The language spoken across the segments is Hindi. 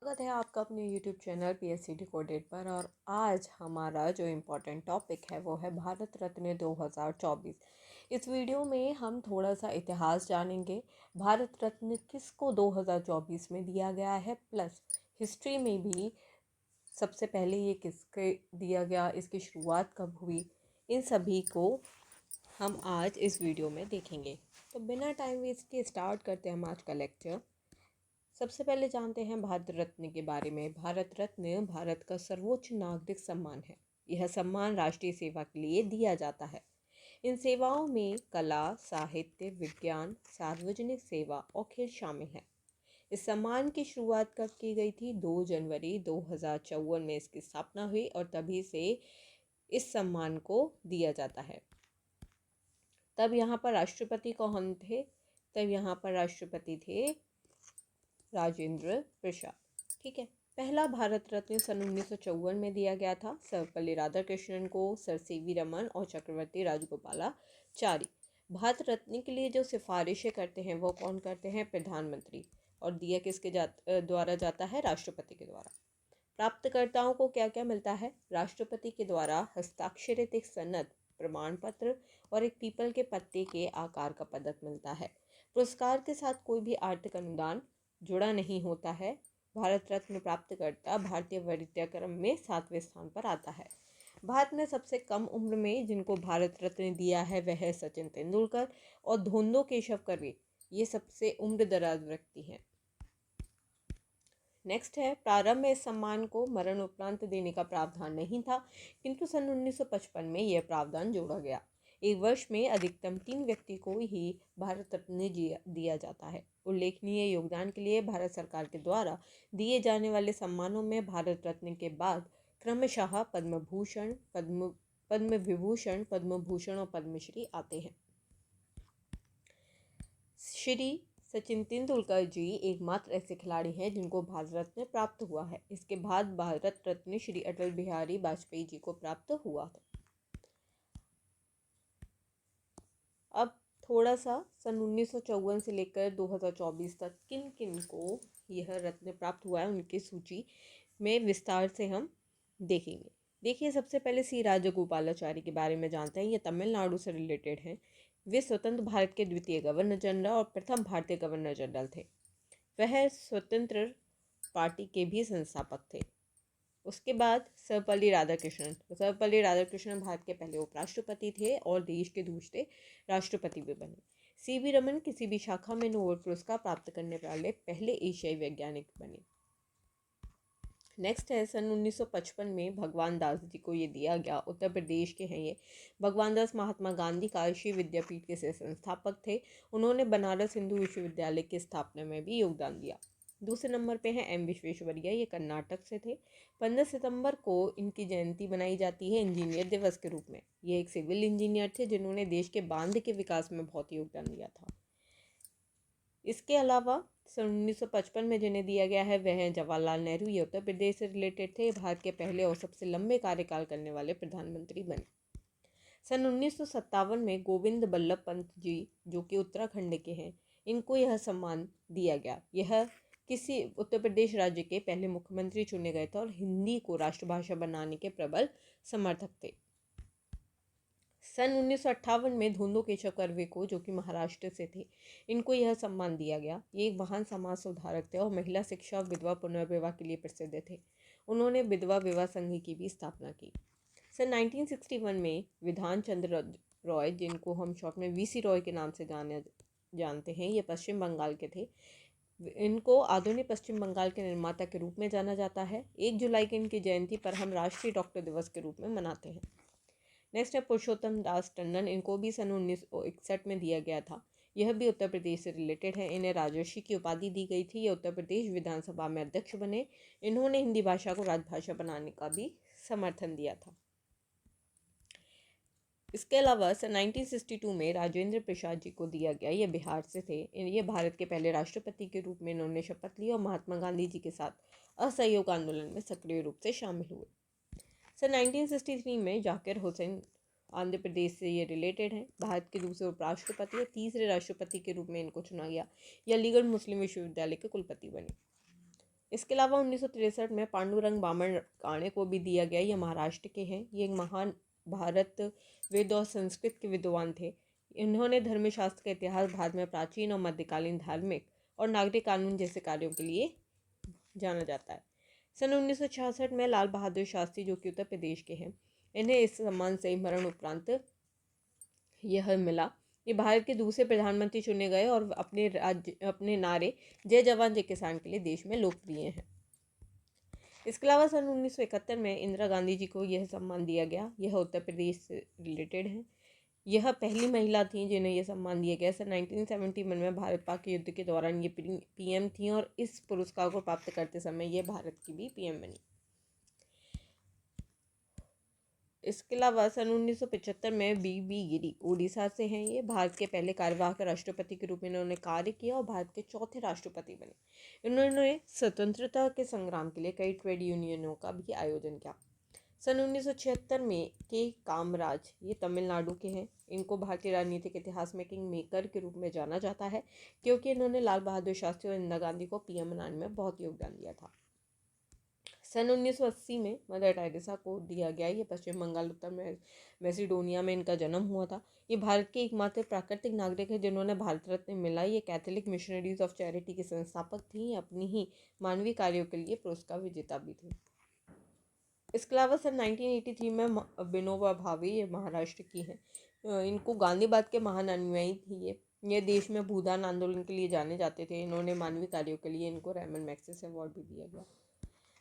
स्वागत है आपका अपने YouTube चैनल PSC डिकोडेड पर। और आज हमारा जो इम्पोर्टेंट टॉपिक है वो है भारत रत्न 2024। इस वीडियो में हम थोड़ा सा इतिहास जानेंगे, भारत रत्न किसको 2024 में दिया गया है, प्लस हिस्ट्री में भी सबसे पहले ये किसके दिया गया, इसकी शुरुआत कब हुई, इन सभी को हम आज इस वीडियो में देखेंगे। तो बिना टाइम वेस्ट के स्टार्ट करते हैं हम आज का लेक्चर। सबसे पहले जानते हैं भारत रत्न के बारे में। भारत रत्न भारत का सर्वोच्च नागरिक सम्मान है। यह सम्मान राष्ट्रीय सेवा के लिए दिया जाता है। इन सेवाओं में कला, साहित्य, विज्ञान, सार्वजनिक सेवा और खेल शामिल हैं। इस सम्मान की शुरुआत कब की गई थी? 2 जनवरी 2054 में इसकी स्थापना हुई और तभी से इस सम्मान को दिया जाता है। तब यहाँ पर राष्ट्रपति कौन थे? तब यहाँ पर राष्ट्रपति थे राजेंद्र प्रसाद। ठीक है। पहला भारत रत्न सन 1954 में दिया गया था सर्वपल्ली राधाकृष्णन को, सर सीवी रमन और चक्रवर्ती राजगोपालाचारी। भारत रत्न के लिए जो सिफारिशें करते हैं वो कौन करते हैं? प्रधानमंत्री। और दिया किसके द्वारा जाता है? राष्ट्रपति के द्वारा। प्राप्तकर्ताओं को क्या क्या मिलता है? राष्ट्रपति के द्वारा हस्ताक्षरित एक सनद, प्रमाण पत्र और एक पीपल के पत्ते के आकार का पदक मिलता है। पुरस्कार के साथ कोई भी आर्थिक अनुदान जुड़ा नहीं होता है। भारत रत्न प्राप्तकर्ता भारतीय वरीयता क्रम में 7वें स्थान पर आता है। भारत में सबसे कम उम्र में जिनको भारत रत्न दिया है वह है सचिन तेंदुलकर और धोंदो केशव कर्वे, ये सबसे उम्र दराज व्यक्ति हैं। नेक्स्ट है, प्रारंभ में इस सम्मान को मरण उपरांत देने का प्रावधान नहीं था, किंतु सन 1955 में यह प्रावधान जोड़ा गया। एक वर्ष में अधिकतम 3 व्यक्ति को ही भारत रत्न दिया जाता है। उल्लेखनीय योगदान के लिए भारत सरकार के द्वारा दिए जाने वाले सम्मानों में भारत रत्न के बाद क्रमशः पद्म भूषण, पद्म विभूषण, पद्म भूषण और पद्मश्री आते हैं। श्री सचिन तेंदुलकर जी एकमात्र ऐसे खिलाड़ी हैं जिनको भारत रत्न प्राप्त हुआ है। इसके बाद भारत रत्न श्री अटल बिहारी वाजपेयी जी को प्राप्त हुआ था। अब थोड़ा सा सन 1954 से लेकर 2024 तक किन किन को यह रत्न प्राप्त हुआ है उनकी सूची में विस्तार से हम देखेंगे। देखिए, सबसे पहले सी राजगोपालाचारी के बारे में जानते हैं। ये तमिलनाडु से रिलेटेड हैं। वे स्वतंत्र भारत के द्वितीय गवर्नर जनरल और प्रथम भारतीय गवर्नर जनरल थे। वह स्वतंत्र पार्टी के भी संस्थापक थे। उसके बाद सर्वपल्ली राधाकृष्णन भारत के पहले उपराष्ट्रपति थे और देश के दूसरे राष्ट्रपति भी बने। सीवी रमन किसी भी शाखा में नोबेल पुरस्कार प्राप्त करने वाले पहले एशियाई वैज्ञानिक बने। नेक्स्ट है, सन 1955 में भगवान दास जी को ये दिया गया। उत्तर प्रदेश के हैं ये। भगवान दास महात्मा गांधी काशी विद्यापीठ के संस्थापक थे। उन्होंने बनारस हिंदू विश्वविद्यालय की स्थापना में भी योगदान दिया। दूसरे नंबर पे हैं एम विश्वेश्वरैया, ये कर्नाटक से थे। 15 सितंबर को इनकी जयंती मनाई जाती है इंजीनियर दिवस के रूप में। ये एक सिविल इंजीनियर थे जिन्होंने देश के बांध के विकास में बहुत योगदान दिया था। इसके अलावा सन 1955 में जिन्हें दिया गया है वह हैं जवाहरलाल नेहरू। ये उत्तर प्रदेश से रिलेटेड थे। भारत के पहले और सबसे लंबे कार्यकाल करने वाले प्रधानमंत्री बने। सन 1957 में गोविंद बल्लभ पंत जी, जो कि उत्तराखंड के हैं, इनको यह सम्मान दिया गया। यह किसी उत्तर प्रदेश राज्य के पहले मुख्यमंत्री चुने गए थे और हिंदी को राष्ट्रभाषा बनाने के प्रबल समर्थक थे। सन 1958 में धोंदो केशव कर्वे को, जो कि महाराष्ट्र से थे, इनको यह सम्मान दिया गया। ये एक महान समाज सुधारक थे और महिला शिक्षा और विधवा पुनर्विवाह के लिए प्रसिद्ध थे। उन्होंने विधवा विवाह संघ की भी स्थापना की। सन 1961 में विधान चंद्र रॉय, जिनको हम शॉर्ट में वीसी रॉय के नाम से जानते हैं, ये पश्चिम बंगाल के थे। इनको आधुनिक पश्चिम बंगाल के निर्माता के रूप में जाना जाता है। 1 जुलाई की इनकी जयंती पर हम राष्ट्रीय डॉक्टर दिवस के रूप में मनाते हैं। नेक्स्ट है पुरुषोत्तम दास टंडन। इनको भी सन 1961 में दिया गया था। यह भी उत्तर प्रदेश से रिलेटेड है। इन्हें राजर्षि की उपाधि दी गई थी। ये उत्तर प्रदेश विधानसभा में अध्यक्ष बने। इन्होंने हिंदी भाषा को राजभाषा बनाने का भी समर्थन दिया था। इसके अलावा सन 1962 में राजेंद्र प्रसाद जी को दिया गया। ये बिहार से थे। ये भारत के पहले राष्ट्रपति के रूप में इन्होंने शपथ ली और महात्मा गांधी जी के साथ असहयोग आंदोलन में सक्रिय रूप से शामिल हुए। सन 1963 में जाकिर हुसैन, आंध्र प्रदेश से ये रिलेटेड हैं। भारत के दूसरे उपराष्ट्रपति और तीसरे राष्ट्रपति के रूप में इनको चुना गया। ये अलीगढ़ मुस्लिम विश्वविद्यालय के कुलपति बने। इसके अलावा 1963 में पांडुरंग बामन काणे को भी दिया गया। ये महाराष्ट्र के हैं। ये एक महान भारत वेद और संस्कृत के विद्वान थे। इन्होंने धर्मशास्त्र का इतिहास भारत में प्राचीन और मध्यकालीन धार्मिक और नागरिक कानून जैसे कार्यों के लिए जाना जाता है। सन 1966 में लाल बहादुर शास्त्री, जो कि उत्तर प्रदेश के हैं, इन्हें इस सम्मान से मरण उपरांत यह मिला। ये भारत के दूसरे प्रधानमंत्री चुने गए और अपने नारे जय जवान जय किसान के लिए देश में लोकप्रिय हैं। इसके अलावा सन 1971 में इंदिरा गांधी जी को यह सम्मान दिया गया। यह उत्तर प्रदेश से रिलेटेड है। यह पहली महिला थी जिन्हें यह सम्मान दिया गया। सन 1971 में भारत पाक युद्ध के दौरान ये पीएम थी और इस पुरस्कार को प्राप्त करते समय ये भारत की भी पीएम बनी। इसके अलावा सन 1975 में बीबी गिरी उड़ीसा से हैं। ये भारत के पहले कार्यवाहक राष्ट्रपति के रूप में इन्होंने कार्य किया और भारत के चौथे राष्ट्रपति बने। इन्होंने स्वतंत्रता के संग्राम के लिए कई ट्रेड यूनियनों का भी आयोजन किया। सन 1976 में के कामराज, ये तमिलनाडु के हैं। इनको भारतीय राजनीतिक इतिहास में किंग मेकर के रूप में जाना जाता है, क्योंकि इन्होंने लाल बहादुर शास्त्री और इंदिरा गांधी को पीएम बनाने में बहुत योगदान दिया था। सन 1980 में मदर टेरेसा को दिया गया। ये पश्चिम बंगाल, उत्तर मैसिडोनिया में इनका जन्म हुआ था। ये भारत के एकमात्र प्राकृतिक नागरिक है जिन्होंने भारत रत्न मिला। ये कैथोलिक मिशनरीज ऑफ चैरिटी की संस्थापक थी। अपनी ही मानवीय कार्यों के लिए पुरस्कार विजेता भी थी। इसके अलावा सन 1983 में विनोबा भावे, ये महाराष्ट्र की हैं। इनको गांधीवाद के महान अनुयायी थी। ये देश में भूदान आंदोलन के लिए जाने जाते थे। इन्होंने मानवीय कार्यों के लिए इनको रैमन मैग्सेसे अवार्ड भी दिया गया।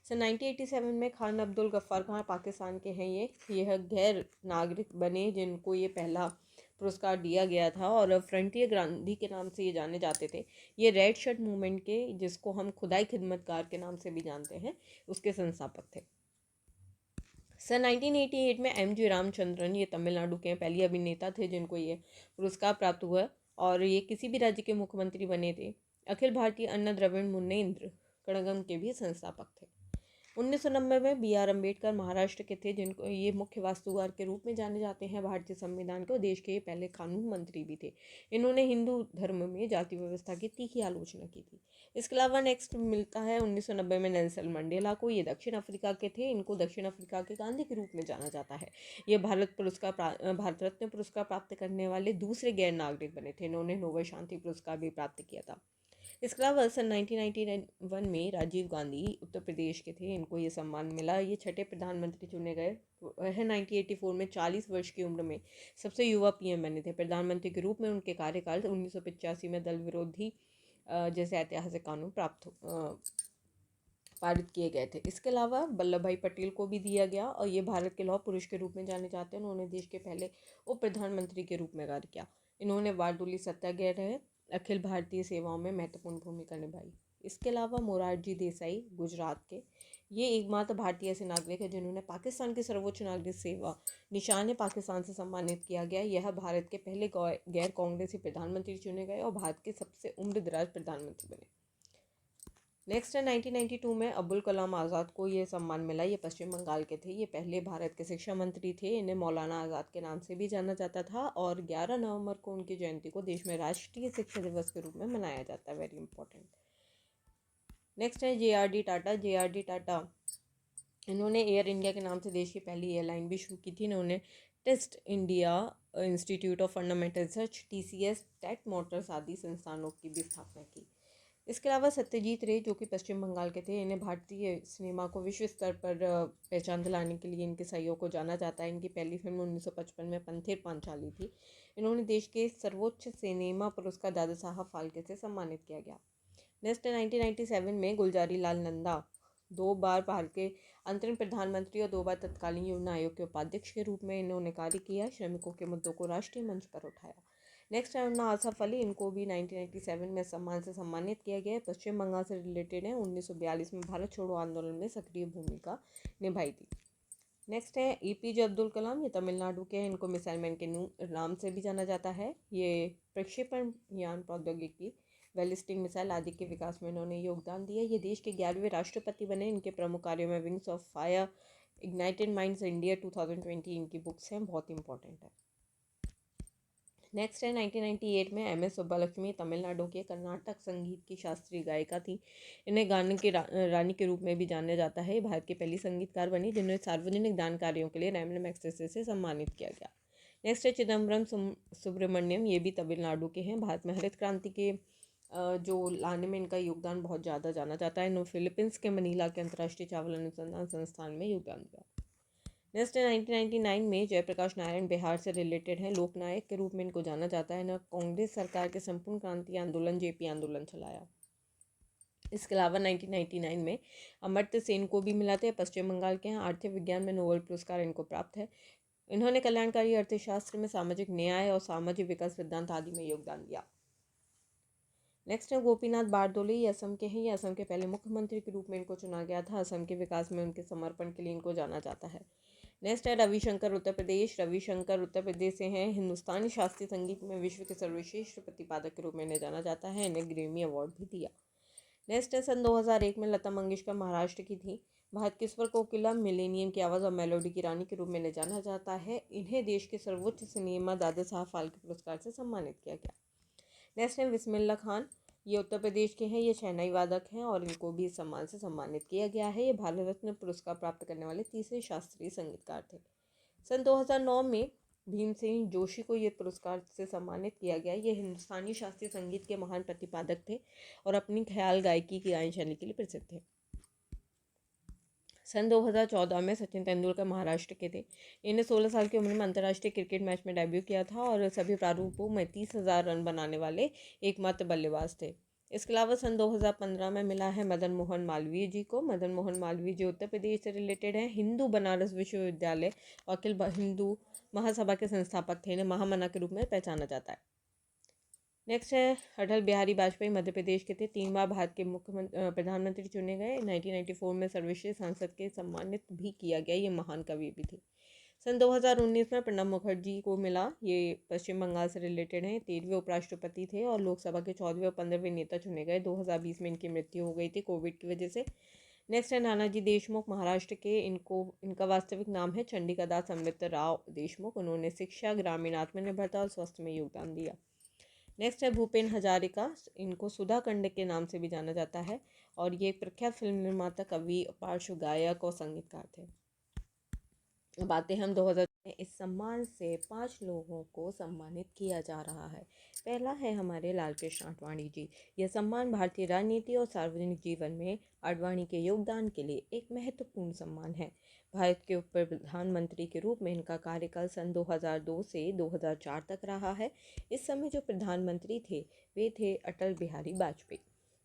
सन 1987 में खान अब्दुल गफ्फार खान पाकिस्तान के हैं। यह गैर नागरिक बने जिनको ये पहला पुरस्कार दिया गया था और फ्रंटियर गांधी के नाम से ये जाने जाते थे। ये रेड शर्ट मूवमेंट के, जिसको हम खुदाई खिदमतगार के नाम से भी जानते हैं, उसके संस्थापक थे। सन 1988 में एम.जी. रामचंद्रन, ये तमिलनाडु के पहले अभिनेता थे जिनको ये पुरस्कार प्राप्त हुआ और ये किसी भी राज्य के मुख्यमंत्री बने थे। अखिल भारतीय अन्न द्रविड़ मुन्नेत्र कड़गम के भी संस्थापक थे। 1990 में बी.आर. अम्बेडकर महाराष्ट्र के थे जिनको ये मुख्य वास्तुकार के रूप में जाने जाते हैं भारतीय संविधान के। देश के पहले कानून मंत्री भी थे। इन्होंने हिंदू धर्म में जाति व्यवस्था की तीखी आलोचना की थी। इसके अलावा नेक्स्ट मिलता है 1990 में नेल्सन मंडेला को। ये दक्षिण अफ्रीका के थे। इनको दक्षिण अफ्रीका के गांधी के रूप में जाना जाता है। ये भारत रत्न पुरस्कार प्राप्त करने वाले दूसरे गैर नागरिक बने थे। इन्होंने नोबेल शांति पुरस्कार भी प्राप्त किया था। इसके अलावा सन 1991 में राजीव गांधी उत्तर प्रदेश के थे। इनको ये सम्मान मिला। ये छठे प्रधानमंत्री चुने गए। वह 1984 में 40 वर्ष की उम्र में सबसे युवा पीएम बने थे। प्रधानमंत्री के रूप में उनके कार्यकाल 1985 में दल विरोधी जैसे ऐतिहासिक कानून पारित किए गए थे। इसके अलावा वल्लभ भाई पटेल को भी दिया गया और ये भारत के लौह पुरुष के रूप में जाने जाते हैं। उन्होंने देश के पहले उप प्रधानमंत्री के रूप में कार्य किया। इन्होंने बारडोली सत्याग्रह, अखिल भारतीय सेवाओं में महत्वपूर्ण भूमिका निभाई। इसके अलावा मोरारजी देसाई, गुजरात के, ये एकमात्र भारतीय ऐसे नागरिक है जिन्होंने पाकिस्तान की सर्वोच्च नागरिक सेवा निशान पाकिस्तान से सम्मानित किया गया। यह भारत के पहले गैर कांग्रेसी प्रधानमंत्री चुने गए और भारत के सबसे उम्र दराज प्रधानमंत्री बने। नेक्स्ट है 1992 में अबुल कलाम आज़ाद को ये सम्मान मिला। ये पश्चिम बंगाल के थे। ये पहले भारत के शिक्षा मंत्री थे। इन्हें मौलाना आज़ाद के नाम से भी जाना जाता था और 11 नवंबर को उनकी जयंती को देश में राष्ट्रीय शिक्षा दिवस के रूप में मनाया जाता है। Very important. नेक्स्ट है जे.आर.डी. टाटा। जे.आर.डी. टाटा, इन्होंने एयर इंडिया के नाम से देश की पहली एयरलाइन भी शुरू की थी। इन्होंने टेस्ट India Institute of Fundamental Research, TCS, Tata Motors आदि संस्थानों की भी स्थापना की। इसके अलावा सत्यजीत रे, जो कि पश्चिम बंगाल के थे, इन्हें भारतीय सिनेमा को विश्व स्तर पर पहचान दिलाने के लिए इनके सहयोग को जाना जाता है। इनकी पहली फिल्म 1955 में पंथेर पांचाली थी। इन्होंने देश के सर्वोच्च सिनेमा पुरस्कार दादा साहब फाल्के से सम्मानित किया गया। नेक्स्ट 1997 में गुलजारी लाल नंदा, 2 बार भारत के अंतरिम प्रधानमंत्री और 2 बार तत्कालीन योजना आयोग के उपाध्यक्ष के रूप में इन्होंने कार्य किया। श्रमिकों के मुद्दों को राष्ट्रीय मंच पर उठाया। नेक्स्ट है अन्ना आसफ अली। इनको भी 1997 में सम्मान से सम्मानित किया गया है। पश्चिम बंगाल से रिलेटेड है। 1942 में भारत छोड़ो आंदोलन में सक्रिय भूमिका निभाई थी। नेक्स्ट है APJ अब्दुल कलाम। ये तमिलनाडु के हैं। इनको मिसाइल मैन के नाम से भी जाना जाता है। ये प्रक्षेपण यान प्रौद्योगिकी, बैलिस्टिक मिसाइल आदि के विकास में इन्होंने योगदान दिया। ये देश के 11वें राष्ट्रपति बने। इनके प्रमुख कार्यों में wings of fire, ignited minds India 2020 इनकी बुक्स हैं, बहुत इंपॉर्टेंट है। नेक्स्ट है 1998 में एम एस सुब्बालक्ष्मी तमिलनाडु के कर्नाटक संगीत की शास्त्रीय गायिका थी। इन्हें गाने की रानी के रूप में भी जाना जाता है। भारत की पहली संगीतकार बनी जिन्हें सार्वजनिक दान कार्यों के लिए रैमन मैग्सेसे से सम्मानित किया गया। नेक्स्ट है चिदम्बरम सुब्रमण्यम, ये भी तमिलनाडु के हैं। भारत में हरित क्रांति के जो लाने में इनका योगदान बहुत ज़्यादा जाना जाता है। इन्होंने फिलीपींस के मनीला के अंतर्राष्ट्रीय चावल अनुसंधान संस्थान में योगदान दिया। नेक्स्ट है 1999 में जयप्रकाश नारायण, बिहार से रिलेटेड हैं। लोकनायक के रूप में इनको जाना जाता है। ना कांग्रेस सरकार के संपूर्ण क्रांति आंदोलन जेपी आंदोलन चलाया। इसके अलावा 1999 में अमर्त्य सेन को भी मिला था। पश्चिम बंगाल के हैं। आर्थिक विज्ञान में नोबेल पुरस्कार इनको प्राप्त है। इन्होंने कल्याणकारी अर्थशास्त्र में सामाजिक न्याय और सामाजिक विकास सिद्धांत आदि में योगदान दिया। नेक्स्ट है गोपीनाथ बारदोले, ये असम के हैं। ये असम के पहले मुख्यमंत्री के रूप में इनको चुना गया था। असम के विकास में उनके समर्पण के लिए इनको जाना जाता है। नेक्स्ट है रविशंकर, उत्तर प्रदेश। रविशंकर उत्तर प्रदेश से हैं। हिंदुस्तानी शास्त्रीय संगीत में विश्व के सर्वश्रेष्ठ प्रतिपादक के रूप में इन्हें जाना जाता है। इन्हें ग्रैमी अवार्ड भी दिया। नेक्स्ट है सन 2001 में लता मंगेशकर, महाराष्ट्र की थी। भारत की स्वर कोकिला, मिलेनियम की आवाज़ और मेलोडी की रानी के रूप में इन्हें जाना जाता है। इन्हें देश के सर्वोच्च सिनेमा दादा साहब फाल्के पुरस्कार से सम्मानित किया गया। नेक्स्ट है बिस्मिल्लाह खान, ये उत्तर प्रदेश के हैं। ये शहनाई वादक हैं और इनको भी इस सम्मान से सम्मानित किया गया है। ये भारत रत्न पुरस्कार प्राप्त करने वाले तीसरे शास्त्रीय संगीतकार थे। सन 2009 में भीमसेन जोशी को ये पुरस्कार से सम्मानित किया गया। ये हिंदुस्तानी शास्त्रीय संगीत के महान प्रतिपादक थे और अपनी ख्याल गायकी की गायन शैली के लिए प्रसिद्ध थे। सन 2014 में सचिन तेंदुलकर महाराष्ट्र के थे। इन्हें 16 साल की उम्र में अंतर्राष्ट्रीय क्रिकेट मैच में डेब्यू किया था और सभी प्रारूपों में 30,000 रन बनाने वाले एकमात्र बल्लेबाज थे। इसके अलावा सन 2015 में मिला है मदन मोहन मालवीय जी को। मदन मोहन मालवीय जी उत्तर प्रदेश से रिलेटेड हैं। हिंदू बनारस विश्वविद्यालय और अखिल हिंदू महासभा के संस्थापक थे। इन्हें महामना के रूप में पहचाना जाता है। नेक्स्ट है अटल बिहारी वाजपेयी, मध्य प्रदेश के थे। 3 बार भारत के प्रधानमंत्री चुने गए। 1994 में सर्वश्रेष्ठ सांसद के सम्मानित भी किया गया। ये महान कवि भी थे। सन 2019 में प्रणब मुखर्जी को मिला। ये पश्चिम बंगाल से रिलेटेड हैं। 13वें उपराष्ट्रपति थे और लोकसभा के 14वें और 15वें नेता चुने गए। 2020 में इनकी मृत्यु हो गई थी कोविड की वजह से। नेक्स्ट है नानाजी देशमुख, महाराष्ट्र के। इनका वास्तविक नाम है चंडिका दास अमृत राव देशमुख। उन्होंने शिक्षा, ग्रामीण आत्मनिर्भरता और स्वास्थ्य में योगदान दिया। नेक्स्ट है भूपेन हजारिका, इनको सुधा खंड के नाम से भी जाना जाता है और ये एक प्रख्यात फिल्म निर्माता, कवि, पार्श्व गायक और संगीतकार थे। अब आते हैं हम 2000 में। इस सम्मान से 5 लोगों को सम्मानित किया जा रहा है। पहला है हमारे लाल कृष्ण आडवाणी जी। यह सम्मान भारतीय राजनीति और सार्वजनिक जीवन में आडवाणी के योगदान के लिए एक महत्वपूर्ण सम्मान है। भारत के उप प्रधानमंत्री के रूप में इनका कार्यकाल सन 2002 से 2004 तक रहा है। इस समय जो प्रधानमंत्री थे वे थे अटल बिहारी वाजपेयी।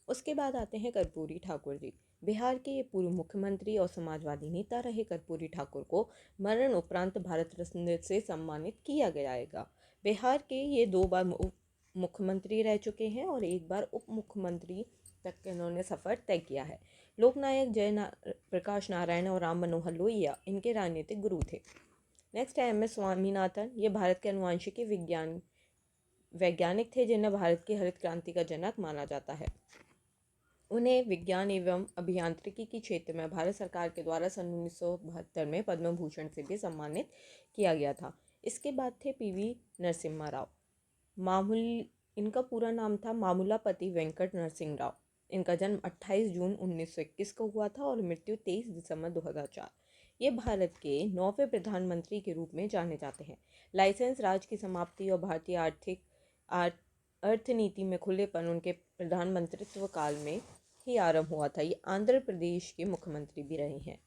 उसके बाद आते हैं कर्पूरी ठाकुर जी। बिहार के ये पूर्व मुख्यमंत्री और समाजवादी नेता रहे। कर्पूरी ठाकुर को मरण उपरांत भारत रत्न से सम्मानित किया गयाएगा। बिहार के ये 2 बार मुख्यमंत्री रह चुके हैं और 1 बार उप मुख्यमंत्री तक इन्होंने सफ़र तय किया है। लोकनायक प्रकाश नारायण और राम मनोहर लोहिया इनके राजनीतिक गुरु थे। नेक्स्ट है एम एस स्वामीनाथन। ये भारत के अनुवांशिकी वैज्ञानिक थे जिन्हें भारत की हरित क्रांति का जनक माना जाता है। उन्हें विज्ञान एवं अभियांत्रिकी के क्षेत्र में भारत सरकार के द्वारा सन 1972 में पद्म भूषण से भी सम्मानित किया गया था। इसके बाद थे पीवी नरसिम्हा राव। इनका पूरा नाम था मामूलापति वेंकट नरसिंह राव। इनका जन्म 28 जून 1921 को हुआ था और मृत्यु 23 दिसंबर 2004। ये भारत के 9वें प्रधानमंत्री के रूप में जाने जाते हैं। लाइसेंस राज की समाप्ति और भारतीय अर्थनीति में खुलेपन उनके प्रधानमंत्रित्व काल में ही आरंभ हुआ था। ये आंध्र प्रदेश के मुख्यमंत्री भी रहे हैं।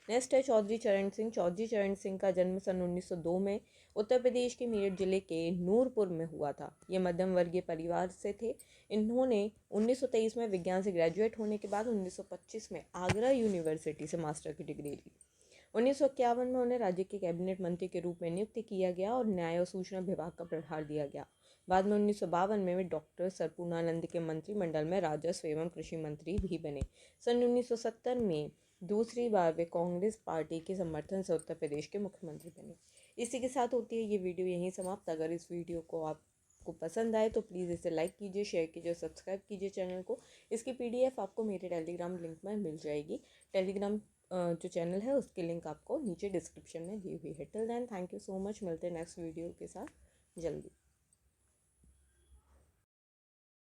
नेक्स्ट है चौधरी चरण सिंह। चौधरी चरण सिंह का जन्म सन 1902 में उत्तर प्रदेश के मेरठ जिले के नूरपुर में हुआ था। ये मध्यम वर्गीय परिवार से थे। इन्होंने 1923 में विज्ञान से ग्रेजुएट होने के बाद 1925 में आगरा यूनिवर्सिटी से मास्टर की डिग्री ली। 1951 में उन्हें राज्य के कैबिनेट मंत्री के रूप में नियुक्त किया गया और न्याय और सूचना विभाग का प्रभार दिया गया। बाद में 1952 में वे डॉक्टर सर्वपूर्णानंद के मंत्रिमंडल में राजस्व एवं कृषि मंत्री भी बने। सन 1970 में दूसरी बार वे कांग्रेस पार्टी के समर्थन से उत्तर प्रदेश के मुख्यमंत्री बने। इसी के साथ होती है ये वीडियो यहीं समाप्त। अगर इस वीडियो को आपको पसंद आए तो प्लीज़ इसे लाइक कीजिए, शेयर कीजिए, सब्सक्राइब कीजिए चैनल को। इसकी PDF आपको मेरे टेलीग्राम लिंक में मिल जाएगी। टेलीग्राम जो चैनल है उसकी लिंक आपको नीचे डिस्क्रिप्शन में दी हुई है। Till then thank you so much. मिलते हैं नेक्स्ट वीडियो के साथ जल्दी।